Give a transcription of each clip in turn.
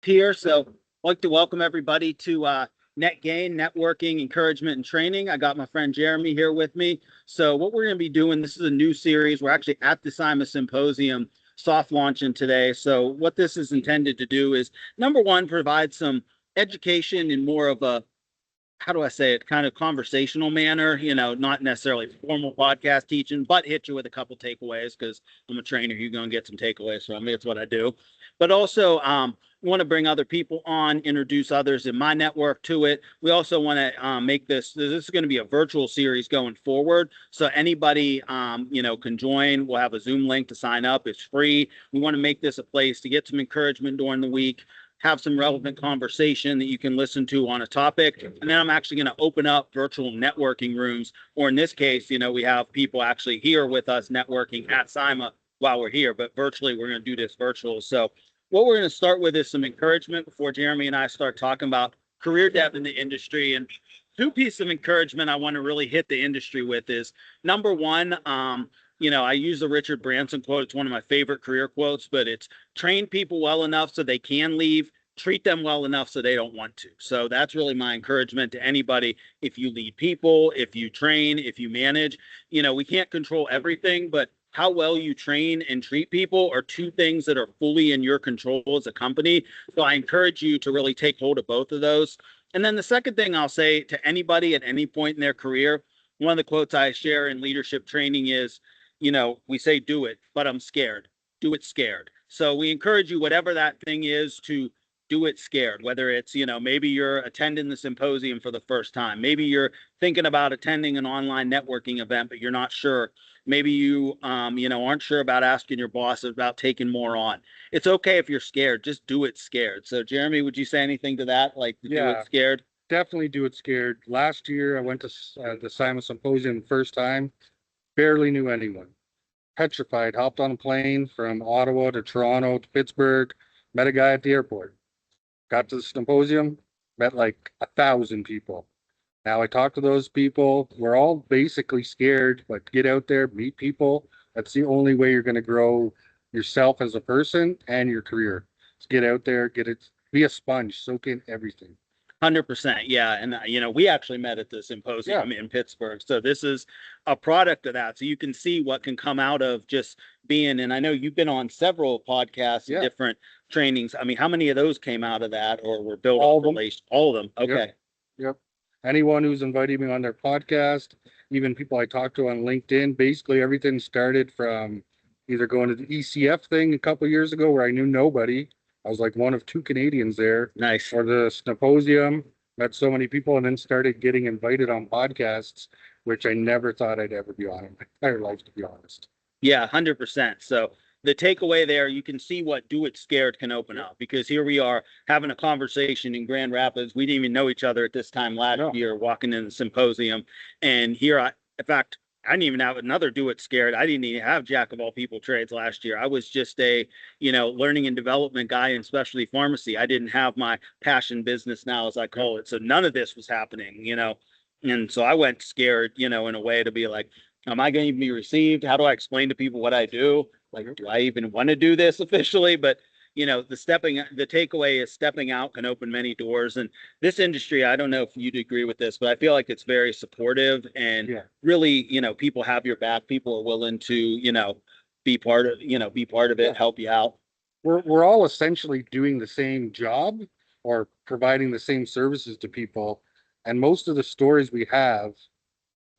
here. So I'd like to welcome everybody to Net Gain, Networking, Encouragement, and Training. I got my friend Jeremy here with me. So what we're going to be doing, this is a new series. We're actually at the SIMA Symposium soft launching today. So what this is intended to do is, number one, provide some education in more of a, how do I say it, kind of conversational manner, not necessarily formal podcast teaching, but hit you with a couple takeaways because I'm a trainer. You're going to get some takeaways from me. It's what I do. But also, want to bring other people on, introduce others in my network to it. We also want to make this is going to be a virtual series going forward. So anybody, can join. We'll have a Zoom link to sign up. It's free. We want to make this a place to get some encouragement during the week, have some relevant conversation that you can listen to on a topic. And then I'm actually going to open up virtual networking rooms, or in this case, we have people actually here with us networking at SIMA while we're here, but virtually we're going to do this virtual. So what we're going to start with is some encouragement before Jeremy and I start talking about career depth in the industry. And two pieces of encouragement I want to really hit the industry with is, number one, I use the Richard Branson quote. It's one of my favorite career quotes, but it's train people well enough so they can leave, treat them well enough so they don't want to. So that's really my encouragement to anybody. If you lead people, if you train, if you manage, we can't control everything, but how well you train and treat people are two things that are fully in your control as a company. So I encourage you to really take hold of both of those. And then the second thing I'll say to anybody at any point in their career, one of the quotes I share in leadership training is, we say do it, but I'm scared. Do it scared. So we encourage you, whatever that thing is, to do it scared, whether it's, maybe you're attending the symposium for the first time. Maybe you're thinking about attending an online networking event, but you're not sure. Maybe you, aren't sure about asking your boss about taking more on. It's okay if you're scared. Just do it scared. So, Jeremy, would you say anything to that? Like, do it scared? Definitely do it scared. Last year, I went to the SIMA Symposium the first time. Barely knew anyone. Petrified. Hopped on a plane from Ottawa to Toronto to Pittsburgh. Met a guy at the airport. Got to the symposium. Met like 1,000 people. Now I talk to those people. We're all basically scared, but get out there, meet people. That's the only way you're going to grow yourself as a person and your career. Just get out there, be a sponge, soak in everything. 100%. Yeah. And, we actually met at the symposium in Pittsburgh. So this is a product of that. So you can see what can come out of just being, and I know you've been on several podcasts, different trainings. I mean, how many of those came out of that or were built all of them? All of them. Okay. Yep. Anyone who's invited me on their podcast, even people I talked to on LinkedIn, basically everything started from either going to the ECF thing a couple of years ago where I knew nobody. I was like one of two Canadians there. Nice. Or the symposium, met so many people, and then started getting invited on podcasts, which I never thought I'd ever be on in my entire life, to be honest. Yeah, 100%. So the takeaway there, you can see what do it scared can open up, because here we are having a conversation in Grand Rapids. We didn't even know each other at this time last year, walking in the symposium. And here in fact, I didn't even have another do it scared. I didn't even have jack of all people trades last year. I was just a, learning and development guy in specialty pharmacy. I didn't have my passion business now, as I call it. So none of this was happening, and so I went scared, in a way to be like, am I going to be received? How do I explain to people what I do? Like, do I even want to do this officially? But, the takeaway is stepping out can open many doors. And this industry, I don't know if you'd agree with this, but I feel like it's very supportive and really, people have your back. People are willing to, be part of it, help you out. We're all essentially doing the same job or providing the same services to people. And most of the stories we have,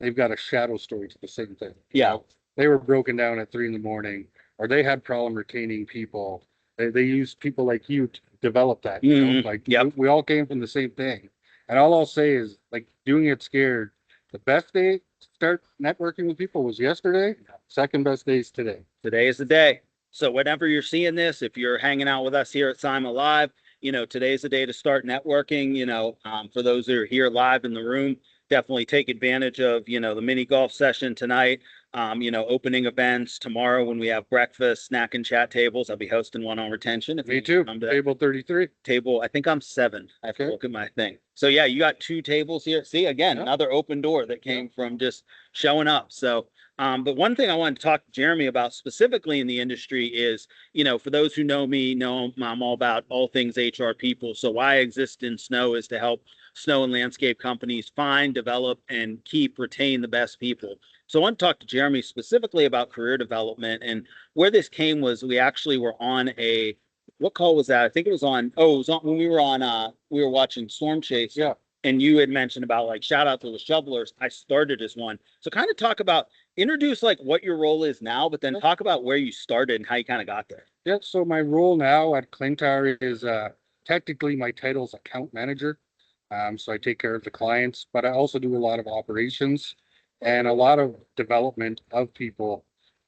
they've got a shadow story to the same thing. Yeah. They were broken down at 3 a.m, or they had problem retaining people. They used people like you to develop that. We all came from the same thing. And all I'll say is, like, doing it scared. The best day to start networking with people was yesterday. Second best day is today. Today is the day. So whenever you're seeing this, if you're hanging out with us here at SIMA Live, today's the day to start networking. For those that are here live in the room, definitely take advantage of, the mini golf session tonight. Opening events tomorrow when we have breakfast, snack and chat tables. I'll be hosting one on retention. Me too. Table 33. I think I'm 7. I have to look at my thing. So yeah, you got 2 tables here. See, again, another open door that came from just showing up. So But one thing I wanted to talk to Jeremy about specifically in the industry is, for those who know me, know I'm all about all things HR people. So why I exist in snow is to help snow and landscape companies find, develop, and retain the best people. So I want to talk to Jeremy specifically about career development. And where this came was we actually were on what call was that? I think it was on, it was on when we were watching Storm Chase. Yeah. And you had mentioned about like shout out to the shovelers. I started as one. So kind of talk about introduce like what your role is now, but then talk about where you started and how you kind of got there. Yeah. So my role now at Clintar is technically my title is account manager. So I take care of the clients, but I also do a lot of operations and a lot of development of people.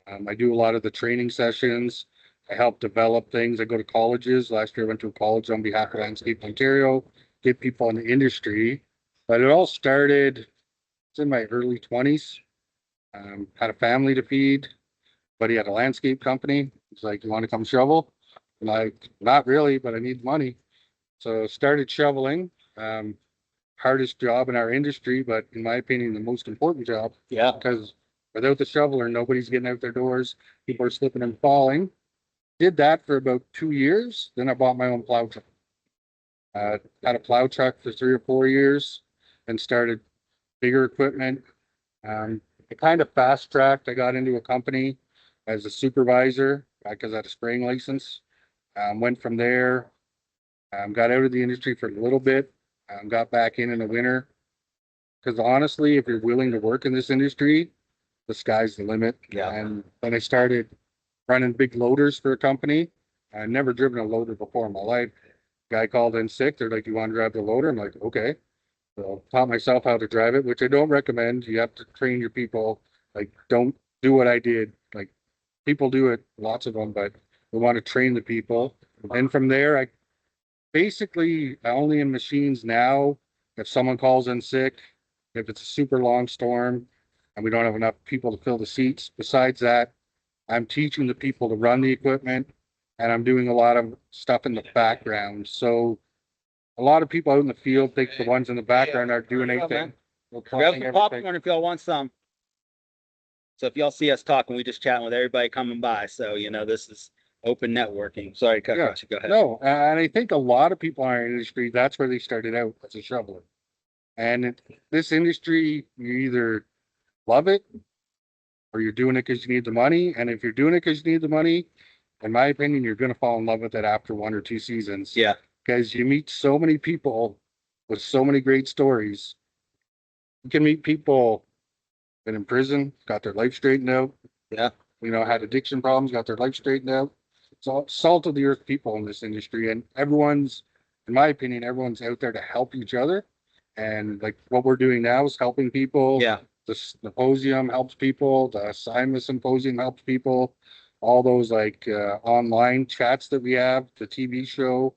I do a lot of the training sessions. I help develop things. I go to colleges. Last year I went to a college on behalf of Landscape Ontario, get people in the industry. But it all started, it's in my early 20s. Had a family to feed, but he had a landscape company. He's like, "You want to come shovel?" I'm like, "Not really, but I need money." So started shoveling. Hardest job in our industry, but in my opinion, the most important job. Yeah. Because without the shoveler, nobody's getting out their doors. People are slipping and falling. Did that for about 2 years. Then I bought my own plow truck. Had a plow truck for 3 or 4 years and started bigger equipment. I kind of fast tracked. I got into a company as a supervisor because I had a spraying license. Went from there, got out of the industry for a little bit, got back in the winter. Because honestly, if you're willing to work in this industry, the sky's the limit. Yeah. And then I started running big loaders for a company. I'd never driven a loader before in my life. Guy called in sick. They're like, "You want to drive the loader?" I'm like, "Okay." So taught myself how to drive it, which I don't recommend. You have to train your people. Like, don't do what I did. Like, people do it, lots of them, but we want to train the people. And from there, I only in machines now. If someone calls in sick, if it's a super long storm and we don't have enough people to fill the seats. Besides that, I'm teaching the people to run the equipment and I'm doing a lot of stuff in the background. So a lot of people out in the field think the ones in the background aren't doing anything. Grab some popcorn if y'all want some. So if y'all see us talking, we just chatting with everybody coming by. So, this is open networking. Sorry, cut across you. Go ahead. No, and I think a lot of people in our industry, that's where they started out as a shoveler. And this industry, you either love it or you're doing it because you need the money. And if you're doing it because you need the money, in my opinion, you're going to fall in love with it after 1 or 2 seasons. Yeah. Because you meet so many people with so many great stories. You can meet people been in prison, got their life straightened out. Yeah. Had addiction problems, got their life straightened out. It's all salt of the earth people in this industry. And in my opinion, everyone's out there to help each other. And like what we're doing now is helping people. Yeah. The symposium helps people. The SIMA symposium helps people. All those online chats that we have, the TV show.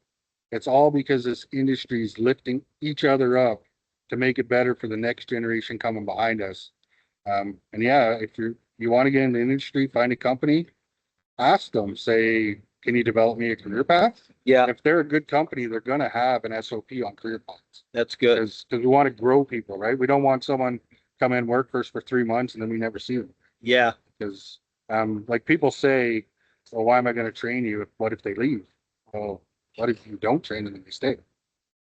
It's all because this industry is lifting each other up to make it better for the next generation coming behind us. And yeah, if you want to get in the industry, find a company, ask them, say, "Can you develop me a career path?" Yeah. If they're a good company, they're going to have an SOP on career paths. That's good. Because we want to grow people, right? We don't want someone come in, work first for 3 months, and then we never see them. Yeah. Because like people say, "Well, why am I going to train you? What if they leave?" Well, what if you don't train them and they stay?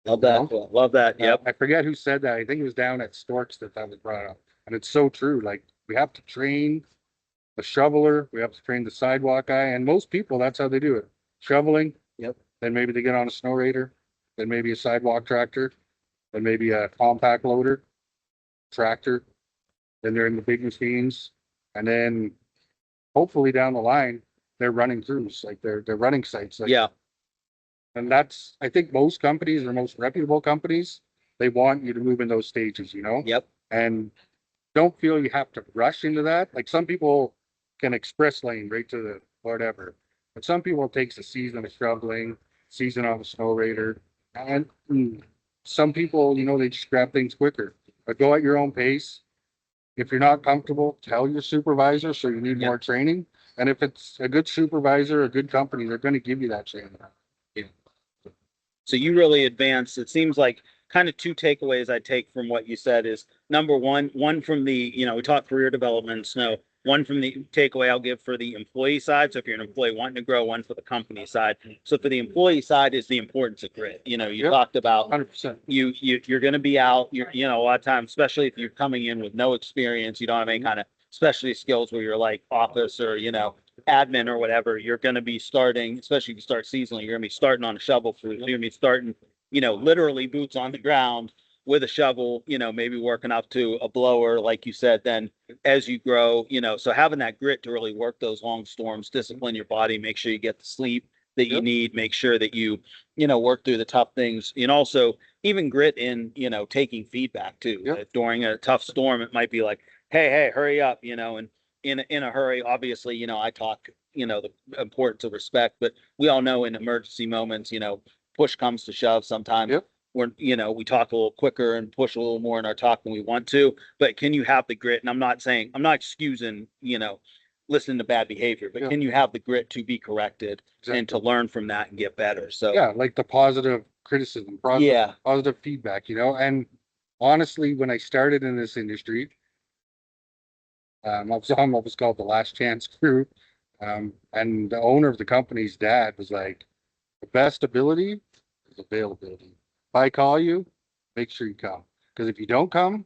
Love that. Love that. Yep. I forget who said that. I think it was down at Storks that was brought up. And it's so true. Like, we have to train the shoveler, we have to train the sidewalk guy, and most people, that's how they do it. Shoveling. Yep. Then maybe they get on a snow raider, then maybe a sidewalk tractor, then maybe a compact loader, tractor, then they're in the big machines, and then hopefully down the line, they're running throughs, like they're running sites. Yeah. And that's, I think most companies or most reputable companies, they want you to move in those stages, Yep. And don't feel you have to rush into that. Like some people can express lane right to the whatever, but some people it takes a season of shoveling, season on the snow raider, and some people, they just grab things quicker. But go at your own pace. If you're not comfortable, tell your supervisor so you need more training. And if it's a good supervisor, a good company, they're going to give you that training. Yeah. So you really advanced. It seems like kind of two takeaways I take from what you said is number one from the, we talk career development in snow. one from the takeaway I'll give for the employee side. So if you're an employee wanting to grow, one for the company side. So for the employee side is the importance of grit. You know, you talked about 100%. You're going to be out. You know, a lot of times, especially if you're coming in with no experience, you don't have any kind of specialty skills where you're like office or admin or whatever. You're going to be starting, especially if you start seasonally. You're going to be starting on a shovel crew. You're going to be starting, literally boots on the ground with a shovel, maybe working up to a blower, like you said, then as you grow, so having that grit to really work those long storms, discipline your body, make sure you get the sleep that you need, make sure that you work through the tough things, and also even grit in, taking feedback too. During a tough storm, it might be like, hey, hurry up, and in a hurry, obviously, I talk, the importance of respect, but we all know in emergency moments, push comes to shove sometimes. We're, we talk a little quicker and push a little more in our talk than we want to, but can you have the grit? And I'm not excusing, listening to bad behavior, but can you have the grit to be corrected and to learn from that and get better? So like the positive criticism, positive feedback, and honestly, when I started in this industry, I was on what was called the last chance crew. And the owner of the company's dad was like, the best ability is availability. If I call you, make sure you come. Because if you don't come,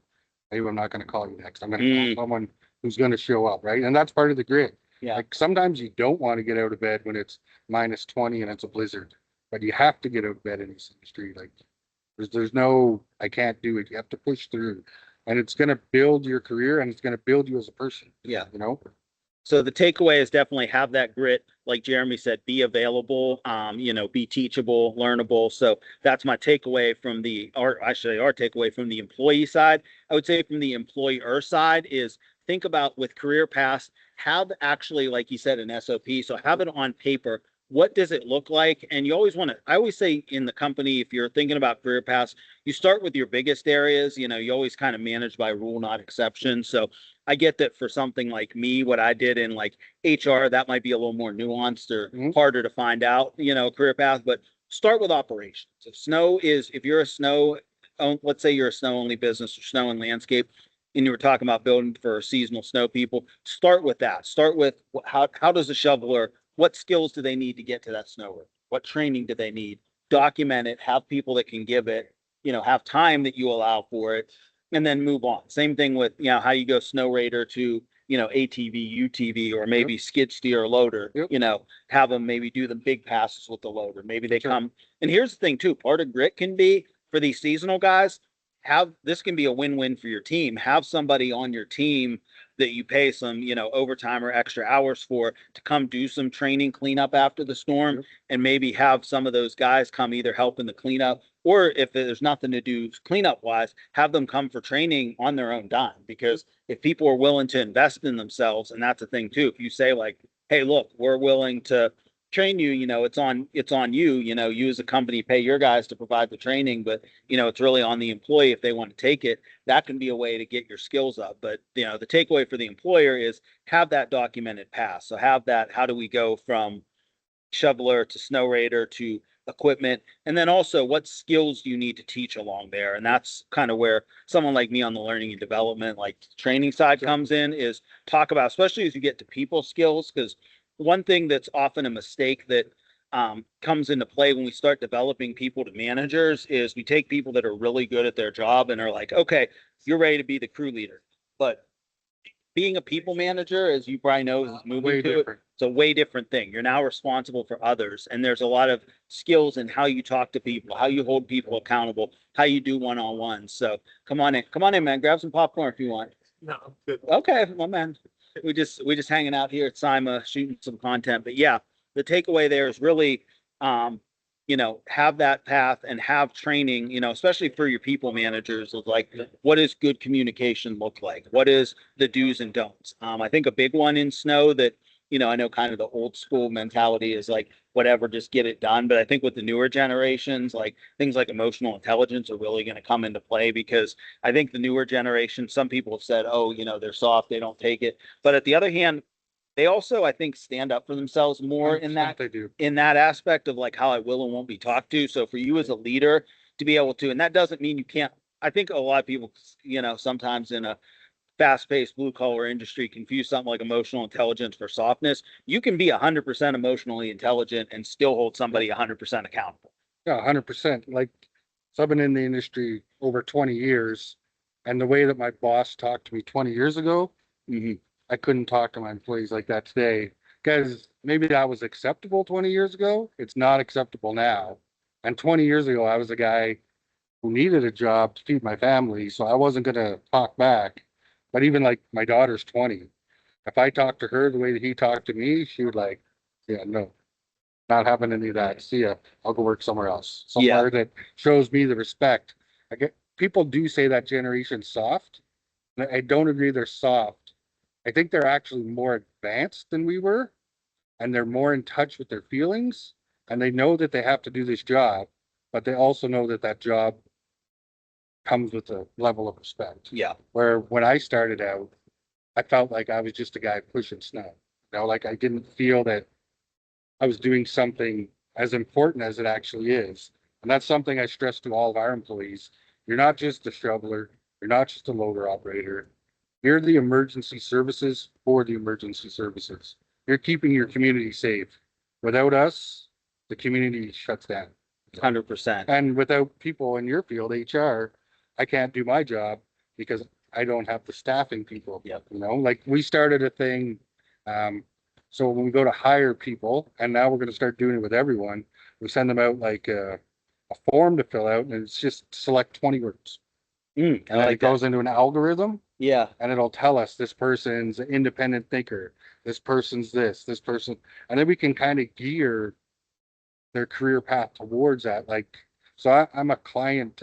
maybe I'm not going to call you next. I'm going to call someone who's going to show up, right? And that's part of the grit. Like sometimes you don't want to get out of bed when it's minus 20 and it's a blizzard, but you have to get out of bed in this industry. Like there's no, I can't do it. You have to push through. And it's going to build your career and it's going to build you as a person. So the takeaway is definitely have that grit, like Jeremy said, be available, be teachable, learnable. So that's my takeaway from our takeaway from the employee side. I would say from the employer side is think about with career paths, have actually, like you said, an SOP. So have it on paper. What does it look like? And you always I always say in the company, if you're thinking about career paths, you start with your biggest areas. You always kind of manage by rule, not exception. So I get that for something like me, what I did in like HR, that might be a little more nuanced or harder to find out, career path, but start with operations. If you're a snow, let's say you're a snow only business or snow and landscape, and you were talking about building for seasonal snow people, start with that. Start with how does a shoveler, what skills do they need to get to that snow? What training do they need? Document it, have people that can give it, have time that you allow for it, and then move on. Same thing with, how you go snow raider to, ATV, UTV, or maybe skid steer loader, have them maybe do the big passes with the loader. Maybe they come. And here's the thing too, part of grit can be for these seasonal guys, this can be a win-win for your team. Have somebody on your team that you pay some, overtime or extra hours for to come do some training cleanup after the storm, and maybe have some of those guys come either help in the cleanup, or if there's nothing to do cleanup wise, have them come for training on their own dime. Because if people are willing to invest in themselves, and that's a thing too, if you say like, hey, look, we're willing to train you, it's on you, you as a company pay your guys to provide the training, but it's really on the employee if they want to take it. That can be a way to get your skills up. But the takeaway for the employer is have that documented path. So have that, how do we go from shoveler to snow raider to equipment, and then also what skills you need to teach along there. And that's kind of where someone like me on the learning and development, like training side, comes in, is talk about, especially as you get to people skills. Because one thing that's often a mistake that comes into play when we start developing people to managers is we take people that are really good at their job and are like, okay, you're ready to be the crew leader, but being a people manager, as you probably know, is moving to it. It's a way different thing. You're now responsible for others, and there's a lot of skills in how you talk to people, how you hold people accountable, how you do one-on-ones. So come on in, man. Grab some popcorn if you want. No, I'm good. Okay, my man. We just hanging out here at Sima shooting some content. But yeah, the takeaway there is really have that path and have training, especially for your people managers, of like, what does good communication look like? What is the do's and don'ts? I think a big one in snow that, I know kind of the old school mentality is like, whatever, just get it done. But I think with the newer generations, like things like emotional intelligence are really going to come into play, because I think the newer generation, some people have said, oh, they're soft, they don't take it. But at the other hand, they also, I think, stand up for themselves more in that aspect of like how I will and won't be talked to. So for you as a leader to be able to, and that doesn't mean you can't. I think a lot of people, sometimes in a fast-paced blue-collar industry confuse something like emotional intelligence for softness. You can be 100% emotionally intelligent and still hold somebody 100% accountable. Yeah, 100%. Like, so I've been in the industry over 20 years, and the way that my boss talked to me 20 years ago, I couldn't talk to my employees like that today, because maybe that was acceptable 20 years ago. It's not acceptable now. And 20 years ago, I was a guy who needed a job to feed my family, so I wasn't going to talk back. But even like my daughter's 20. If I talked to her the way that he talked to me, she would like, yeah, no, not having any of that. See ya. I'll go work somewhere else. Somewhere that shows me the respect. I get people do say that generation's soft. And I don't agree they're soft. I think they're actually more advanced than we were, and they're more in touch with their feelings, and they know that they have to do this job, but they also know that that job comes with a level of respect. Yeah. Where when I started out, I felt like I was just a guy pushing snow. You know, like I didn't feel that I was doing something as important as it actually is. And that's something I stress to all of our employees. You're not just a shoveler, you're not just a loader operator. You're the emergency services for the emergency services. You're keeping your community safe. Without us, the community shuts down. 100%. And without people in your field, HR, I can't do my job because I don't have the staffing people. Yep. You know, like we started a thing. So when we go to hire people, and now we're going to start doing it with everyone, we send them out like a form to fill out, and it's just select 20 words. And it goes into an algorithm. Yeah. And it'll tell us this person's an independent thinker, this person's this person, and then we can kind of gear their career path towards that. Like, so I'm a client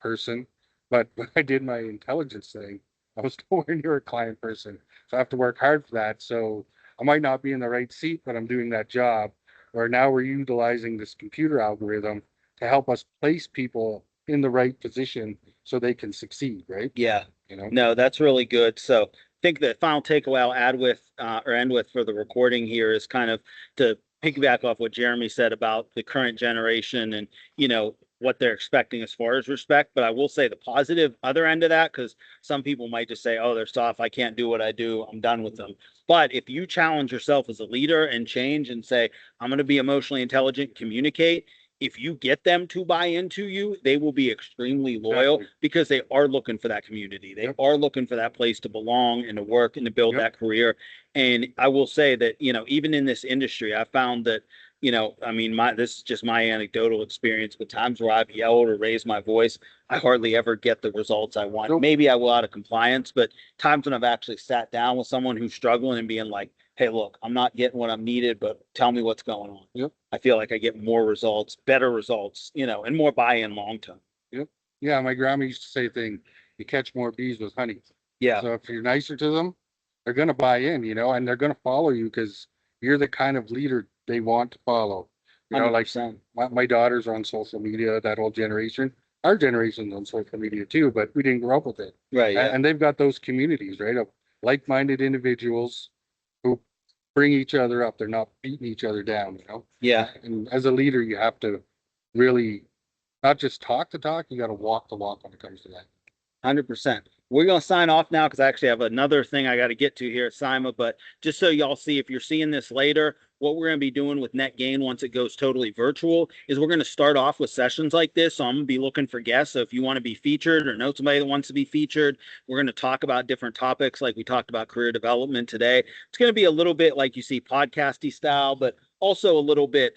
person, but when I did my intelligence thing, I was nowhere near a client person. So I have to work hard for that. So I might not be in the right seat, but I'm doing that job. Or now we're utilizing this computer algorithm to help us place people in the right position so they can succeed, right? Yeah. You know? No, that's really good. So I think the final takeaway I'll add with or end with for the recording here is kind of to piggyback off what Jeremy said about the current generation and, you know, what they're expecting as far as respect. But I will say the positive other end of that, because some people might just say, oh, they're soft. I can't do what I do. I'm done with them. But if you challenge yourself as a leader and change and say, I'm going to be emotionally intelligent, communicate, if you get them to buy into you, they will be extremely loyal because they are looking for that community. They are looking for that place to belong and to work and to build that career. And I will say that, you know, even in this industry, I found that, you know, I mean, this is just my anecdotal experience, but times where I've yelled or raised my voice, I hardly ever get the results I want. Maybe I will out of compliance, but times when I've actually sat down with someone who's struggling and being like, hey, look, I'm not getting what I'm needed, but tell me what's going on. I feel like I get more results, better results, you know, and more buy-in long term. Yeah, my grandma used to say thing, you catch more bees with honey. So if you're nicer to them, they're going to buy in, you know, and they're going to follow you because you're the kind of leader they want to follow. You know, 100%. like my daughters are on social media, that whole generation. Our generation's on social media too, but we didn't grow up with it. Right. Yeah. And they've got those communities, right, of like-minded individuals who bring each other up. They're not beating each other down, you know? Yeah. And as a leader, you have to really not just talk the talk, you got to walk the walk when it comes to that. 100%. We're going to sign off now because I actually have another thing I got to get to here at SIMA. But just so y'all see, if you're seeing this later, what we're going to be doing with Net Gain once it goes totally virtual is we're going to start off with sessions like this. So I'm going to be looking for guests. So if you want to be featured or know somebody that wants to be featured, we're going to talk about different topics like we talked about career development today. It's going to be a little bit like you see podcasty style, but also a little bit,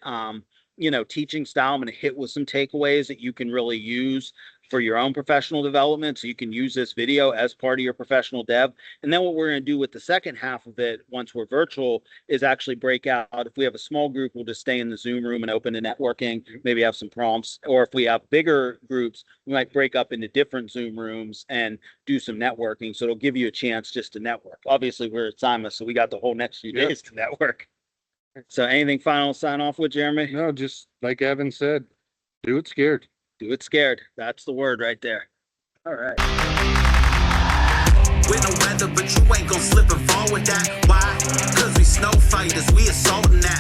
you know, teaching style. I'm going to hit with some takeaways that you can really use for your own professional development. So you can use this video as part of your professional dev. And then what we're going to do with the second half of it, once we're virtual, is actually break out. If we have a small group, we'll just stay in the Zoom room and open to networking, maybe have some prompts. Or if we have bigger groups, we might break up into different Zoom rooms and do some networking. So it'll give you a chance just to network. Obviously, we're at SIMA, so we got the whole next few days to network. So anything final to sign off with, Jeremy? No, just like Evan said, do it scared. Do it scared. That's the word right there. All right. With no weather, but you ain't gon' slip and fall with that. Why? Cause we snow fighters, we assaulting that.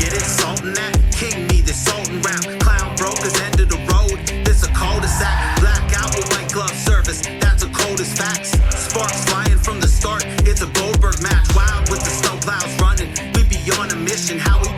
Get it, salting that. King me this salting rap. Clown brokers, end of the road. This a cul-de-sac. Blackout with white glove service. That's the coldest facts. Sparks fly. on a mission. How we